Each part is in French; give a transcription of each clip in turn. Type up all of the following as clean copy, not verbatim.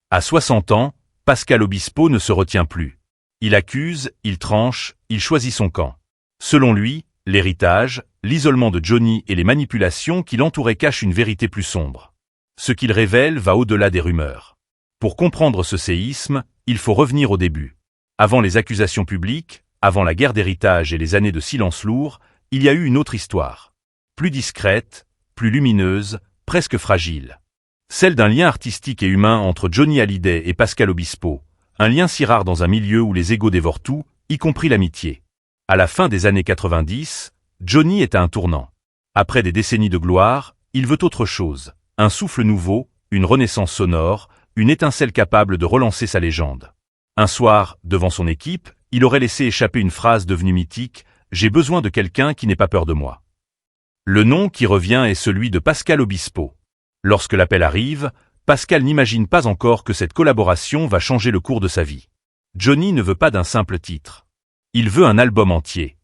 À 60 ans, Pascal Obispo ne se retient plus. Il accuse, il tranche, il choisit son camp. Selon lui, l'héritage, l'isolement de Johnny et les manipulations qui l'entouraient cachent une vérité plus sombre. Ce qu'il révèle va au-delà des rumeurs. Pour comprendre ce séisme, il faut revenir au début. Avant les accusations publiques, avant la guerre d'héritage et les années de silence lourd, il y a eu une autre histoire. Plus discrète, plus lumineuse, presque fragile. Celle d'un lien artistique et humain entre Johnny Hallyday et Pascal Obispo, un lien si rare dans un milieu où les égos dévorent tout, y compris l'amitié. À la fin des années 90, Johnny est à un tournant. Après des décennies de gloire, il veut autre chose, un souffle nouveau, une renaissance sonore, une étincelle capable de relancer sa légende. Un soir, devant son équipe, il aurait laissé échapper une phrase devenue mythique « J'ai besoin de quelqu'un qui n'ait pas peur de moi ». Le nom qui revient est celui de Pascal Obispo. Lorsque l'appel arrive, Pascal n'imagine pas encore que cette collaboration va changer le cours de sa vie. Johnny ne veut pas d'un simple titre. Il veut un album entier.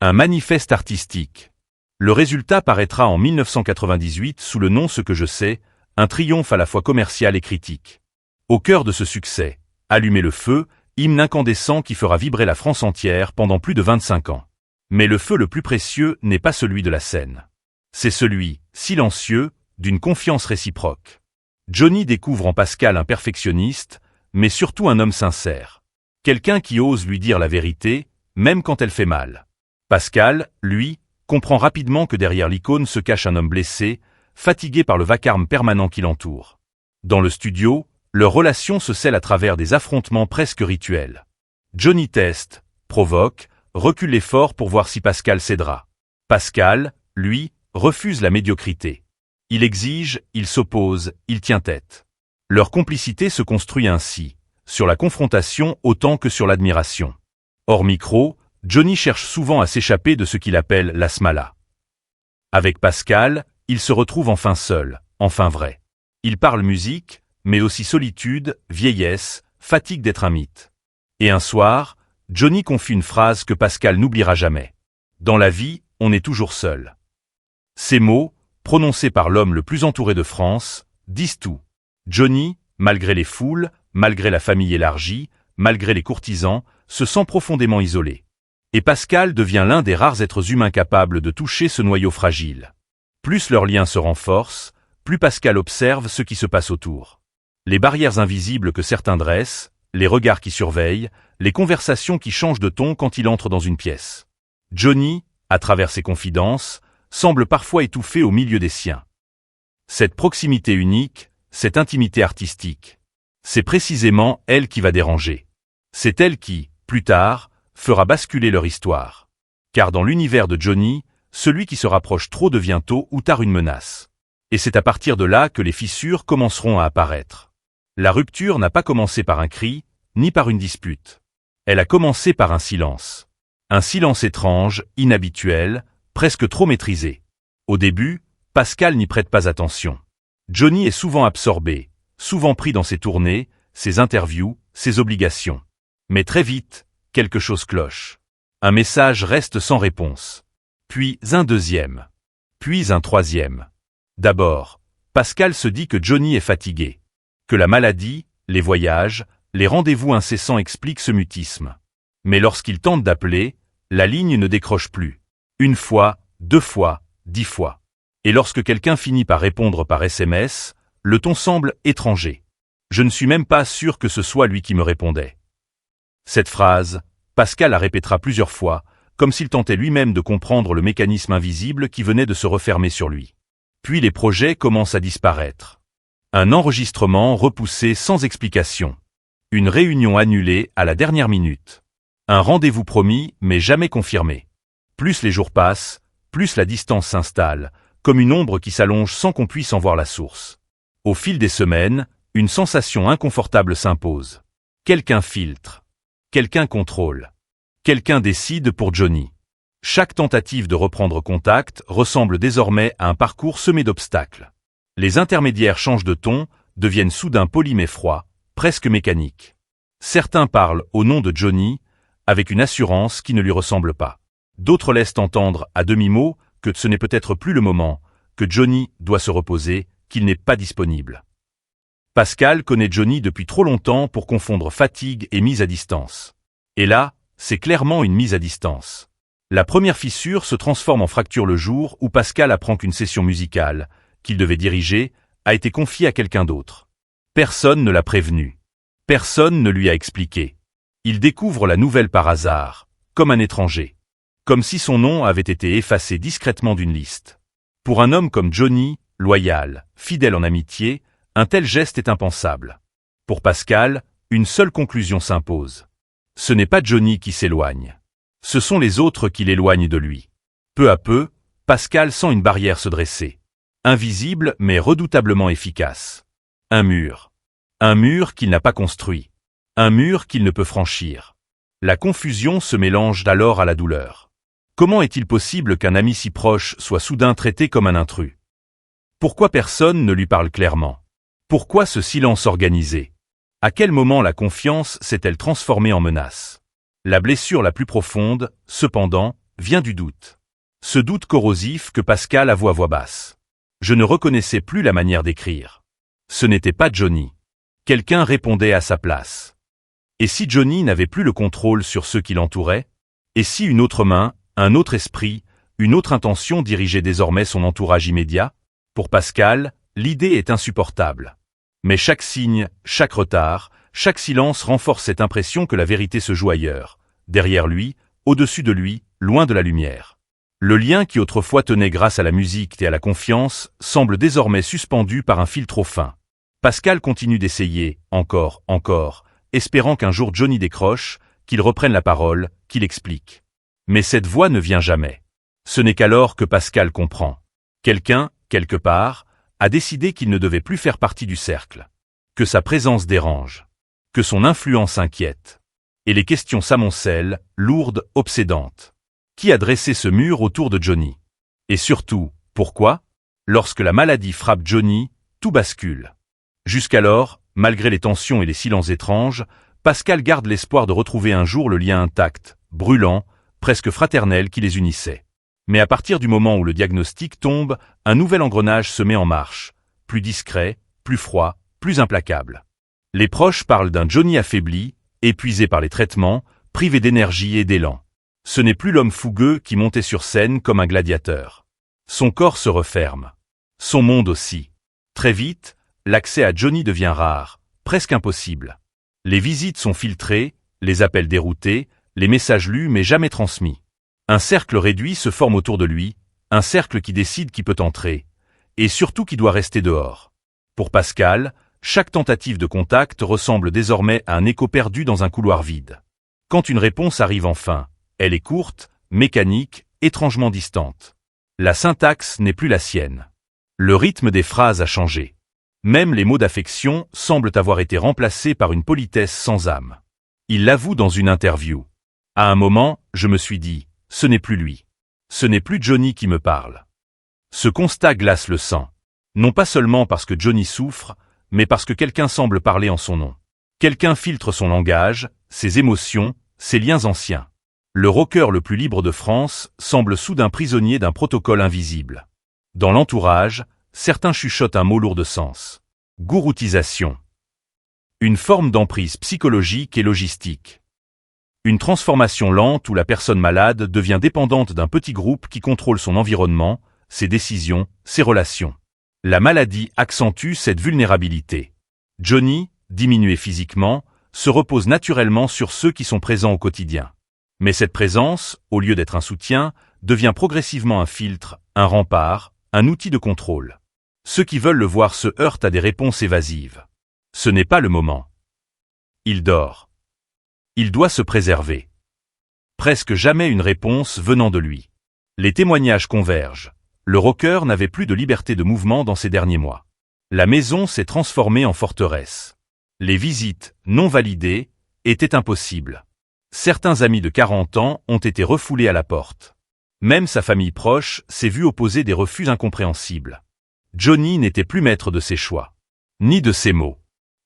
Un manifeste artistique. Le résultat paraîtra en 1998 sous le nom Ce que je sais, un triomphe à la fois commercial et critique. Au cœur de ce succès, Allumer le feu, hymne incandescent qui fera vibrer la France entière pendant plus de 25 ans. Mais le feu le plus précieux n'est pas celui de la scène. C'est celui, silencieux, d'une confiance réciproque. Johnny découvre en Pascal un perfectionniste, mais surtout un homme sincère. Quelqu'un qui ose lui dire la vérité, même quand elle fait mal. Pascal, lui, comprend rapidement que derrière l'icône se cache un homme blessé, fatigué par le vacarme permanent qui l'entoure. Dans le studio, leur relation se scelle à travers des affrontements presque rituels. Johnny teste, provoque, recule l'effort pour voir si Pascal cédera. Pascal, lui, refuse la médiocrité. Il exige, il s'oppose, il tient tête. Leur complicité se construit ainsi, sur la confrontation autant que sur l'admiration. Hors micro, Johnny cherche souvent à s'échapper de ce qu'il appelle la smala. Avec Pascal, il se retrouve enfin seul, enfin vrai. Il parle musique, mais aussi solitude, vieillesse, fatigue d'être un mythe. Et un soir, Johnny confie une phrase que Pascal n'oubliera jamais. Dans la vie, on est toujours seul. Ces mots, prononcés par l'homme le plus entouré de France, disent tout. Johnny, malgré les foules, malgré la famille élargie, malgré les courtisans, se sent profondément isolé. Et Pascal devient l'un des rares êtres humains capables de toucher ce noyau fragile. Plus leur lien se renforce, plus Pascal observe ce qui se passe autour. Les barrières invisibles que certains dressent, les regards qui surveillent, les conversations qui changent de ton quand il entre dans une pièce. Johnny, à travers ses confidences, semble parfois étouffé au milieu des siens. Cette proximité unique, cette intimité artistique, c'est précisément elle qui va déranger. C'est elle qui, plus tard, fera basculer leur histoire. Car dans l'univers de Johnny, celui qui se rapproche trop devient tôt ou tard une menace. Et c'est à partir de là que les fissures commenceront à apparaître. La rupture n'a pas commencé par un cri, ni par une dispute. Elle a commencé par un silence. Un silence étrange, inhabituel, presque trop maîtrisé. Au début, Pascal n'y prête pas attention. Johnny est souvent absorbé, souvent pris dans ses tournées, ses interviews, ses obligations. Mais très vite, quelque chose cloche. Un message reste sans réponse. Puis un deuxième. Puis un troisième. D'abord, Pascal se dit que Johnny est fatigué. Que la maladie, les voyages, les rendez-vous incessants expliquent ce mutisme. Mais lorsqu'il tente d'appeler, la ligne ne décroche plus. Une fois, 2 fois, 10 fois. Et lorsque quelqu'un finit par répondre par SMS, le ton semble étranger. Je ne suis même pas sûr que ce soit lui qui me répondait. Cette phrase, Pascal la répétera plusieurs fois, comme s'il tentait lui-même de comprendre le mécanisme invisible qui venait de se refermer sur lui. Puis les projets commencent à disparaître. Un enregistrement repoussé sans explication. Une réunion annulée à la dernière minute. Un rendez-vous promis mais jamais confirmé. Plus les jours passent, plus la distance s'installe, comme une ombre qui s'allonge sans qu'on puisse en voir la source. Au fil des semaines, une sensation inconfortable s'impose. Quelqu'un filtre. Quelqu'un contrôle. Quelqu'un décide pour Johnny. Chaque tentative de reprendre contact ressemble désormais à un parcours semé d'obstacles. Les intermédiaires changent de ton, deviennent soudain polis mais froids, presque mécaniques. Certains parlent au nom de Johnny, avec une assurance qui ne lui ressemble pas. D'autres laissent entendre à demi-mot que ce n'est peut-être plus le moment, que Johnny doit se reposer, qu'il n'est pas disponible. Pascal connaît Johnny depuis trop longtemps pour confondre fatigue et mise à distance. Et là, c'est clairement une mise à distance. La première fissure se transforme en fracture le jour où Pascal apprend qu'une session musicale, qu'il devait diriger, a été confiée à quelqu'un d'autre. Personne ne l'a prévenu. Personne ne lui a expliqué. Il découvre la nouvelle par hasard, comme un étranger. Comme si son nom avait été effacé discrètement d'une liste. Pour un homme comme Johnny, loyal, fidèle en amitié, un tel geste est impensable. Pour Pascal, une seule conclusion s'impose. Ce n'est pas Johnny qui s'éloigne. Ce sont les autres qui l'éloignent de lui. Peu à peu, Pascal sent une barrière se dresser. Invisible mais redoutablement efficace. Un mur. Un mur qu'il n'a pas construit. Un mur qu'il ne peut franchir. La confusion se mélange alors à la douleur. Comment est-il possible qu'un ami si proche soit soudain traité comme un intrus? Pourquoi personne ne lui parle clairement? Pourquoi ce silence organisé? À quel moment la confiance s'est-elle transformée en menace? La blessure la plus profonde, cependant, vient du doute. Ce doute corrosif que Pascal avoue à voix basse. Je ne reconnaissais plus la manière d'écrire. Ce n'était pas Johnny. Quelqu'un répondait à sa place. Et si Johnny n'avait plus le contrôle sur ceux qui l'entouraient? Et si une autre main, un autre esprit, une autre intention dirigeait désormais son entourage immédiat? Pour Pascal, l'idée est insupportable. Mais chaque signe, chaque retard, chaque silence renforce cette impression que la vérité se joue ailleurs, derrière lui, au-dessus de lui, loin de la lumière. Le lien qui autrefois tenait grâce à la musique et à la confiance semble désormais suspendu par un fil trop fin. Pascal continue d'essayer, encore, espérant qu'un jour Johnny décroche, qu'il reprenne la parole, qu'il explique. Mais cette voix ne vient jamais. Ce n'est qu'alors que Pascal comprend. Quelqu'un, quelque part, a décidé qu'il ne devait plus faire partie du cercle. Que sa présence dérange. Que son influence inquiète. Et les questions s'amoncellent, lourdes, obsédantes. Qui a dressé ce mur autour de Johnny? Et surtout, pourquoi? Lorsque la maladie frappe Johnny, tout bascule. Jusqu'alors, malgré les tensions et les silences étranges, Pascal garde l'espoir de retrouver un jour le lien intact, brûlant, presque fraternel qui les unissait. Mais à partir du moment où le diagnostic tombe, un nouvel engrenage se met en marche, plus discret, plus froid, plus implacable. Les proches parlent d'un Johnny affaibli, épuisé par les traitements, privé d'énergie et d'élan. Ce n'est plus l'homme fougueux qui montait sur scène comme un gladiateur. Son corps se referme. Son monde aussi. Très vite, l'accès à Johnny devient rare, presque impossible. Les visites sont filtrées, les appels déroutés, les messages lus mais jamais transmis. Un cercle réduit se forme autour de lui, un cercle qui décide qui peut entrer, et surtout qui doit rester dehors. Pour Pascal, chaque tentative de contact ressemble désormais à un écho perdu dans un couloir vide. Quand une réponse arrive enfin, elle est courte, mécanique, étrangement distante. La syntaxe n'est plus la sienne. Le rythme des phrases a changé. Même les mots d'affection semblent avoir été remplacés par une politesse sans âme. Il l'avoue dans une interview. À un moment, je me suis dit, ce n'est plus lui. Ce n'est plus Johnny qui me parle. Ce constat glace le sang. Non pas seulement parce que Johnny souffre, mais parce que quelqu'un semble parler en son nom. Quelqu'un filtre son langage, ses émotions, ses liens anciens. Le rocker le plus libre de France semble soudain prisonnier d'un protocole invisible. Dans l'entourage, certains chuchotent un mot lourd de sens. Gouroutisation. Une forme d'emprise psychologique et logistique. Une transformation lente où la personne malade devient dépendante d'un petit groupe qui contrôle son environnement, ses décisions, ses relations. La maladie accentue cette vulnérabilité. Johnny, diminué physiquement, se repose naturellement sur ceux qui sont présents au quotidien. Mais cette présence, au lieu d'être un soutien, devient progressivement un filtre, un rempart, un outil de contrôle. Ceux qui veulent le voir se heurtent à des réponses évasives. Ce n'est pas le moment. Il dort. Il doit se préserver. Presque jamais une réponse venant de lui. Les témoignages convergent. Le rocker n'avait plus de liberté de mouvement dans ces derniers mois. La maison s'est transformée en forteresse. Les visites, non validées, étaient impossibles. Certains amis de 40 ans ont été refoulés à la porte. Même sa famille proche s'est vue opposer des refus incompréhensibles. Johnny n'était plus maître de ses choix. Ni de ses mots.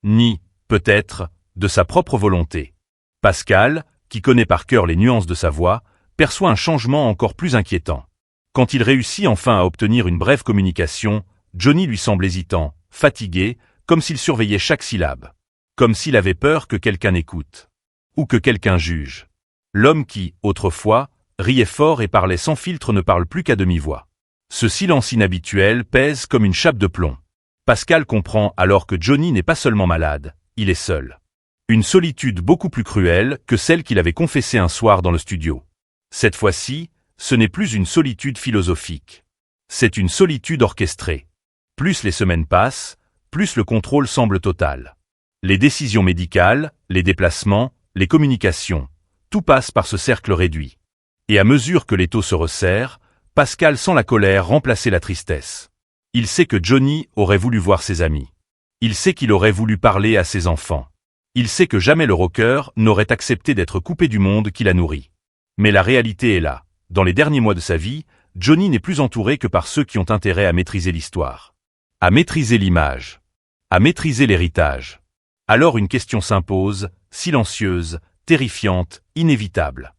Ni, peut-être, de sa propre volonté. Pascal, qui connaît par cœur les nuances de sa voix, perçoit un changement encore plus inquiétant. Quand il réussit enfin à obtenir une brève communication, Johnny lui semble hésitant, fatigué, comme s'il surveillait chaque syllabe, comme s'il avait peur que quelqu'un écoute, ou que quelqu'un juge. L'homme qui, autrefois, riait fort et parlait sans filtre ne parle plus qu'à demi-voix. Ce silence inhabituel pèse comme une chape de plomb. Pascal comprend alors que Johnny n'est pas seulement malade, il est seul. Une solitude beaucoup plus cruelle que celle qu'il avait confessée un soir dans le studio. Cette fois-ci, ce n'est plus une solitude philosophique. C'est une solitude orchestrée. Plus les semaines passent, plus le contrôle semble total. Les décisions médicales, les déplacements, les communications, tout passe par ce cercle réduit. Et à mesure que l'étau se resserre, Pascal sent la colère remplacer la tristesse. Il sait que Johnny aurait voulu voir ses amis. Il sait qu'il aurait voulu parler à ses enfants. Il sait que jamais le rocker n'aurait accepté d'être coupé du monde qui l'a nourri. Mais la réalité est là. Dans les derniers mois de sa vie, Johnny n'est plus entouré que par ceux qui ont intérêt à maîtriser l'histoire, à maîtriser l'image, à maîtriser l'héritage. Alors une question s'impose, silencieuse, terrifiante, inévitable.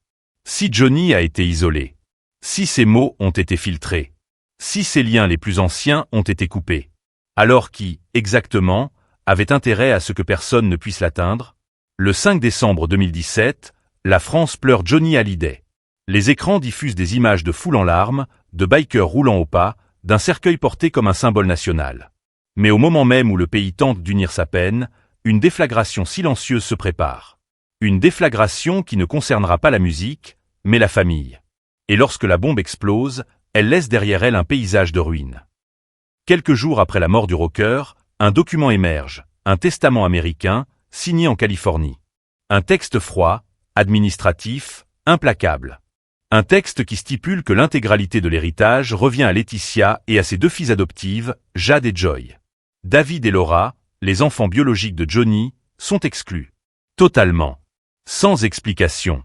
Si Johnny a été isolé, si ses mots ont été filtrés, si ses liens les plus anciens ont été coupés, alors qui, exactement, avait intérêt à ce que personne ne puisse l'atteindre? Le 5 décembre 2017, la France pleure Johnny Hallyday. Les écrans diffusent des images de foule en larmes, de bikers roulant au pas, d'un cercueil porté comme un symbole national. Mais au moment même où le pays tente d'unir sa peine, une déflagration silencieuse se prépare. Une déflagration qui ne concernera pas la musique, mais la famille. Et lorsque la bombe explose, elle laisse derrière elle un paysage de ruines. Quelques jours après la mort du rocker, un document émerge, un testament américain, signé en Californie. Un texte froid, administratif, implacable. Un texte qui stipule que l'intégralité de l'héritage revient à Laetitia et à ses deux filles adoptives, Jade et Joy. David et Laura, les enfants biologiques de Johnny, sont exclus. Totalement. Sans explication.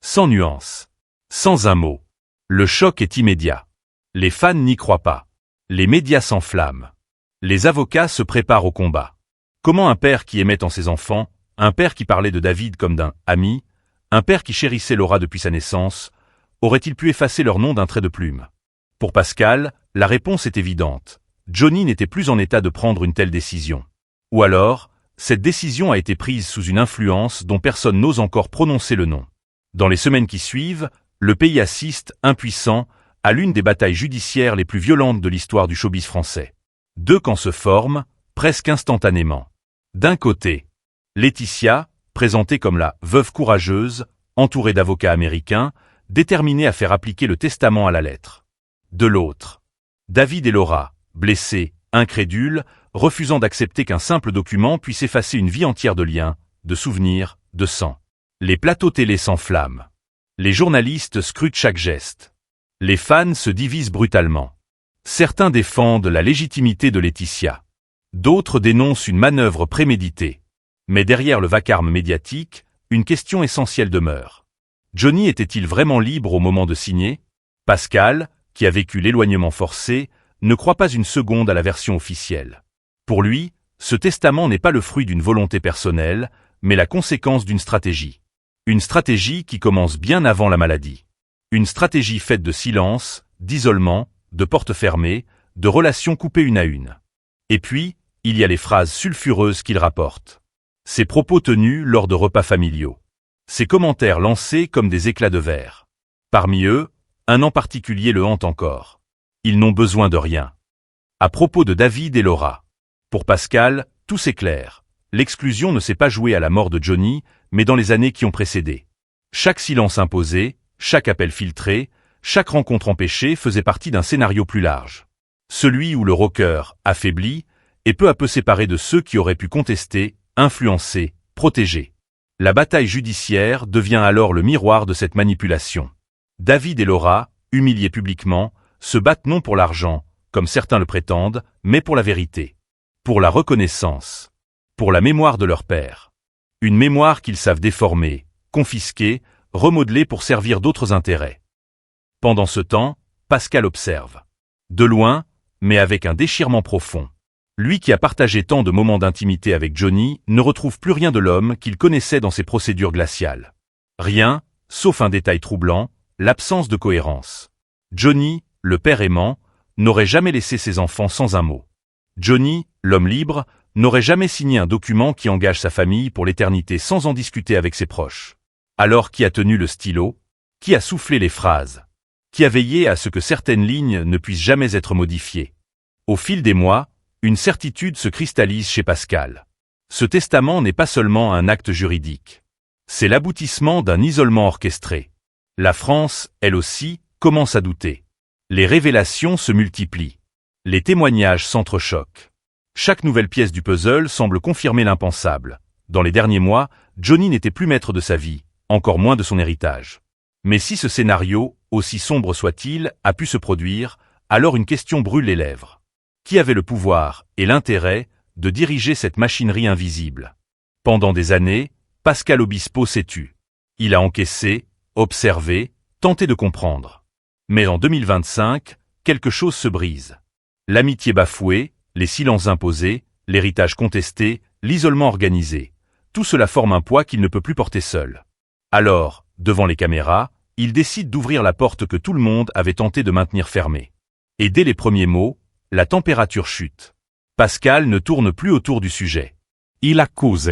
Sans nuance. Sans un mot. Le choc est immédiat. Les fans n'y croient pas. Les médias s'enflamment. Les avocats se préparent au combat. Comment un père qui aimait tant ses enfants, un père qui parlait de David comme d'un « ami », un père qui chérissait Laura depuis sa naissance, aurait-il pu effacer leur nom d'un trait de plume? Pour Pascal, la réponse est évidente. Johnny n'était plus en état de prendre une telle décision. Ou alors, cette décision a été prise sous une influence dont personne n'ose encore prononcer le nom. Dans les semaines qui suivent, le pays assiste, impuissant, à l'une des batailles judiciaires les plus violentes de l'histoire du showbiz français. Deux camps se forment, presque instantanément. D'un côté, Laetitia, présentée comme la « veuve courageuse », entourée d'avocats américains, déterminée à faire appliquer le testament à la lettre. De l'autre, David et Laura, blessés, incrédules, refusant d'accepter qu'un simple document puisse effacer une vie entière de liens, de souvenirs, de sang. Les plateaux télé s'enflamment. Les journalistes scrutent chaque geste. Les fans se divisent brutalement. Certains défendent la légitimité de Laetitia. D'autres dénoncent une manœuvre préméditée. Mais derrière le vacarme médiatique, une question essentielle demeure. Johnny était-il vraiment libre au moment de signer? Pascal, qui a vécu l'éloignement forcé, ne croit pas une seconde à la version officielle. Pour lui, ce testament n'est pas le fruit d'une volonté personnelle, mais la conséquence d'une stratégie. Une stratégie qui commence bien avant la maladie. Une stratégie faite de silence, d'isolement, de portes fermées, de relations coupées une à une. Et puis, il y a les phrases sulfureuses qu'il rapporte. Ses propos tenus lors de repas familiaux. Ses commentaires lancés comme des éclats de verre. Parmi eux, un en particulier le hante encore. Ils n'ont besoin de rien. À propos de David et Laura. Pour Pascal, tout s'éclaire. L'exclusion ne s'est pas jouée à la mort de Johnny, mais dans les années qui ont précédé. Chaque silence imposé, chaque appel filtré, chaque rencontre empêchée faisait partie d'un scénario plus large. Celui où le rocker, affaibli, est peu à peu séparé de ceux qui auraient pu contester, influencer, protéger. La bataille judiciaire devient alors le miroir de cette manipulation. David et Laura, humiliés publiquement, se battent non pour l'argent, comme certains le prétendent, mais pour la vérité. Pour la reconnaissance. Pour la mémoire de leur père. Une mémoire qu'ils savent déformer, confisquer, remodeler pour servir d'autres intérêts. Pendant ce temps, Pascal observe. De loin, mais avec un déchirement profond. Lui qui a partagé tant de moments d'intimité avec Johnny ne retrouve plus rien de l'homme qu'il connaissait dans ses procédures glaciales. Rien, sauf un détail troublant, l'absence de cohérence. Johnny, le père aimant, n'aurait jamais laissé ses enfants sans un mot. Johnny, l'homme libre, n'aurait jamais signé un document qui engage sa famille pour l'éternité sans en discuter avec ses proches. Alors qui a tenu le stylo? Qui a soufflé les phrases? Qui a veillé à ce que certaines lignes ne puissent jamais être modifiées? Au fil des mois, une certitude se cristallise chez Pascal. Ce testament n'est pas seulement un acte juridique. C'est l'aboutissement d'un isolement orchestré. La France, elle aussi, commence à douter. Les révélations se multiplient. Les témoignages s'entrechoquent. Chaque nouvelle pièce du puzzle semble confirmer l'impensable. Dans les derniers mois, Johnny n'était plus maître de sa vie, encore moins de son héritage. Mais si ce scénario, aussi sombre soit-il, a pu se produire, alors une question brûle les lèvres. Qui avait le pouvoir et l'intérêt de diriger cette machinerie invisible? Pendant des années, Pascal Obispo s'est tu. Il a encaissé, observé, tenté de comprendre. Mais en 2025, quelque chose se brise. L'amitié bafouée, les silences imposés, l'héritage contesté, l'isolement organisé. Tout cela forme un poids qu'il ne peut plus porter seul. Alors, devant les caméras, il décide d'ouvrir la porte que tout le monde avait tenté de maintenir fermée. Et dès les premiers mots, la température chute. Pascal ne tourne plus autour du sujet. Il accuse.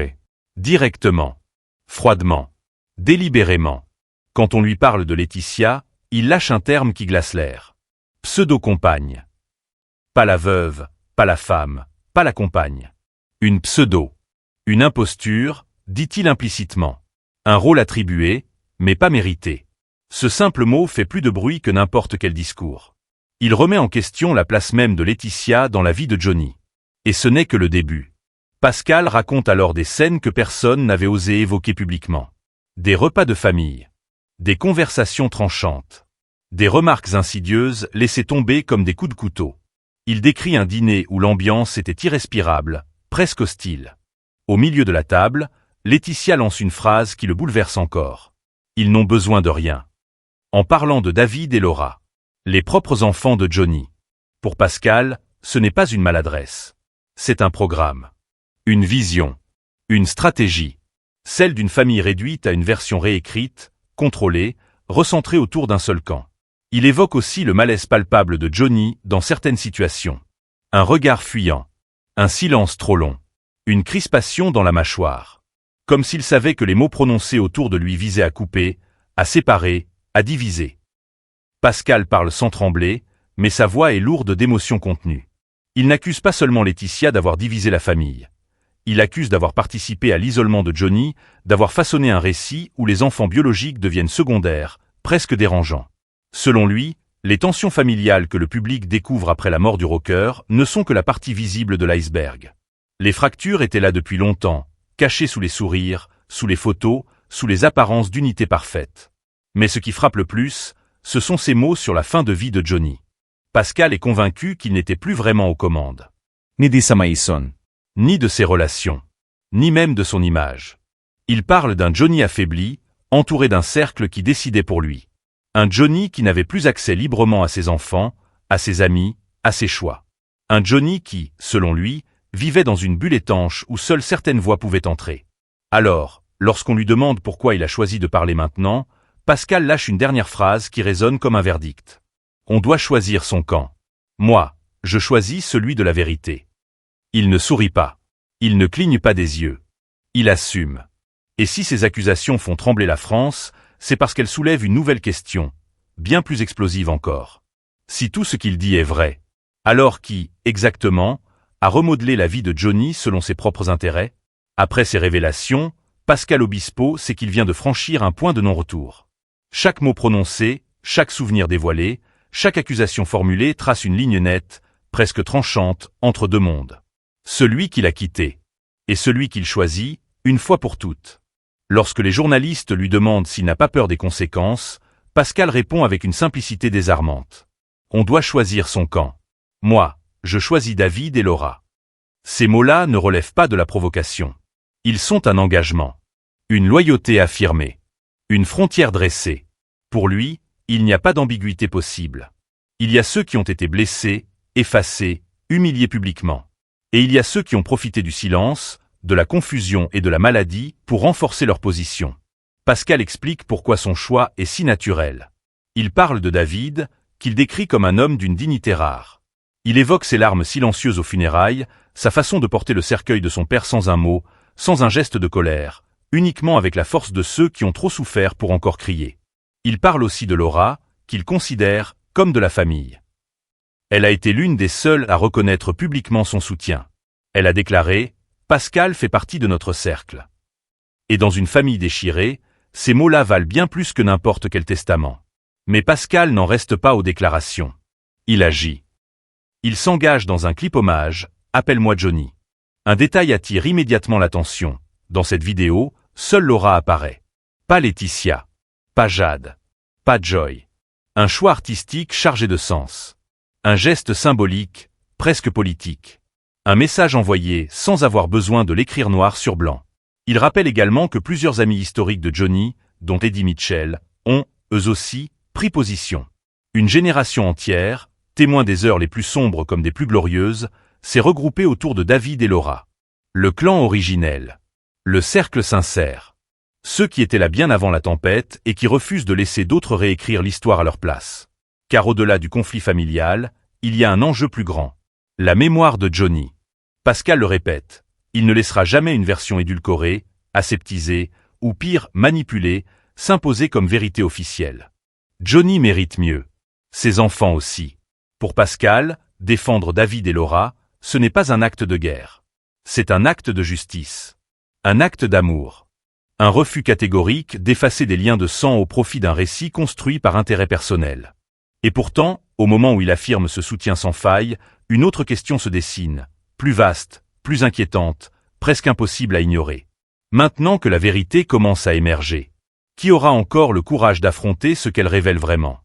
Directement. Froidement. Délibérément. Quand on lui parle de Laetitia, il lâche un terme qui glace l'air. Pseudo-compagne. Pas la veuve, pas la femme, pas la compagne. Une pseudo. Une imposture, dit-il implicitement. Un rôle attribué, mais pas mérité. Ce simple mot fait plus de bruit que n'importe quel discours. Il remet en question la place même de Laetitia dans la vie de Johnny. Et ce n'est que le début. Pascal raconte alors des scènes que personne n'avait osé évoquer publiquement. Des repas de famille. Des conversations tranchantes. Des remarques insidieuses laissées tomber comme des coups de couteau. Il décrit un dîner où l'ambiance était irrespirable, presque hostile. Au milieu de la table, Laetitia lance une phrase qui le bouleverse encore. Ils n'ont besoin de rien. En parlant de David et Laura. Les propres enfants de Johnny. Pour Pascal, ce n'est pas une maladresse. C'est un programme. Une vision. Une stratégie. Celle d'une famille réduite à une version réécrite, contrôlée, recentrée autour d'un seul camp. Il évoque aussi le malaise palpable de Johnny dans certaines situations. Un regard fuyant. Un silence trop long. Une crispation dans la mâchoire. Comme s'il savait que les mots prononcés autour de lui visaient à couper, à séparer, à diviser. Pascal parle sans trembler, mais sa voix est lourde d'émotions contenues. Il n'accuse pas seulement Laetitia d'avoir divisé la famille. Il accuse d'avoir participé à l'isolement de Johnny, d'avoir façonné un récit où les enfants biologiques deviennent secondaires, presque dérangeants. Selon lui, les tensions familiales que le public découvre après la mort du rocker ne sont que la partie visible de l'iceberg. Les fractures étaient là depuis longtemps, cachées sous les sourires, sous les photos, sous les apparences d'unité parfaite. Mais ce qui frappe le plus, ce sont ces mots sur la fin de vie de Johnny. Pascal est convaincu qu'il n'était plus vraiment aux commandes. Ni di sa maison. Ni de ses relations. Ni même de son image. Il parle d'un Johnny affaibli, entouré d'un cercle qui décidait pour lui. Un Johnny qui n'avait plus accès librement à ses enfants, à ses amis, à ses choix. Un Johnny qui, selon lui, vivait dans une bulle étanche où seules certaines voix pouvaient entrer. Alors, lorsqu'on lui demande pourquoi il a choisi de parler maintenant, Pascal lâche une dernière phrase qui résonne comme un verdict. On doit choisir son camp. Moi, je choisis celui de la vérité. Il ne sourit pas. Il ne cligne pas des yeux. Il assume. Et si ces accusations font trembler la France, c'est parce qu'elles soulèvent une nouvelle question, bien plus explosive encore. Si tout ce qu'il dit est vrai, alors qui, exactement, a remodelé la vie de Johnny selon ses propres intérêts? Après ces révélations, Pascal Obispo sait qu'il vient de franchir un point de non-retour. Chaque mot prononcé, chaque souvenir dévoilé, chaque accusation formulée trace une ligne nette, presque tranchante, entre deux mondes. Celui qu'il a quitté, et celui qu'il choisit, une fois pour toutes. Lorsque les journalistes lui demandent s'il n'a pas peur des conséquences, Pascal répond avec une simplicité désarmante. On doit choisir son camp. Moi, je choisis David et Laura. Ces mots-là ne relèvent pas de la provocation. Ils sont un engagement. Une loyauté affirmée. Une frontière dressée. Pour lui, il n'y a pas d'ambiguïté possible. Il y a ceux qui ont été blessés, effacés, humiliés publiquement. Et il y a ceux qui ont profité du silence, de la confusion et de la maladie pour renforcer leur position. Pascal explique pourquoi son choix est si naturel. Il parle de David, qu'il décrit comme un homme d'une dignité rare. Il évoque ses larmes silencieuses aux funérailles, sa façon de porter le cercueil de son père sans un mot, sans un geste de colère, uniquement avec la force de ceux qui ont trop souffert pour encore crier. Il parle aussi de Laura, qu'il considère comme de la famille. Elle a été l'une des seules à reconnaître publiquement son soutien. Elle a déclaré « Pascal fait partie de notre cercle ». Et dans une famille déchirée, ces mots-là valent bien plus que n'importe quel testament. Mais Pascal n'en reste pas aux déclarations. Il agit. Il s'engage dans un clip hommage, « Appelle-moi Johnny ». Un détail attire immédiatement l'attention. Dans cette vidéo, seule Laura apparaît. Pas Laetitia. Pas Jade. Pas Joy. Un choix artistique chargé de sens. Un geste symbolique, presque politique. Un message envoyé sans avoir besoin de l'écrire noir sur blanc. Il rappelle également que plusieurs amis historiques de Johnny, dont Eddie Mitchell, ont, eux aussi, pris position. Une génération entière, témoin des heures les plus sombres comme des plus glorieuses, s'est regroupée autour de David et Laura. Le clan originel. Le cercle sincère. Ceux qui étaient là bien avant la tempête et qui refusent de laisser d'autres réécrire l'histoire à leur place. Car au-delà du conflit familial, il y a un enjeu plus grand. La mémoire de Johnny. Pascal le répète, il ne laissera jamais une version édulcorée, aseptisée, ou pire, manipulée, s'imposer comme vérité officielle. Johnny mérite mieux. Ses enfants aussi. Pour Pascal, défendre David et Laura, ce n'est pas un acte de guerre. C'est un acte de justice. Un acte d'amour. Un refus catégorique d'effacer des liens de sang au profit d'un récit construit par intérêt personnel. Et pourtant, au moment où il affirme ce soutien sans faille, une autre question se dessine, plus vaste, plus inquiétante, presque impossible à ignorer. Maintenant que la vérité commence à émerger, qui aura encore le courage d'affronter ce qu'elle révèle vraiment ?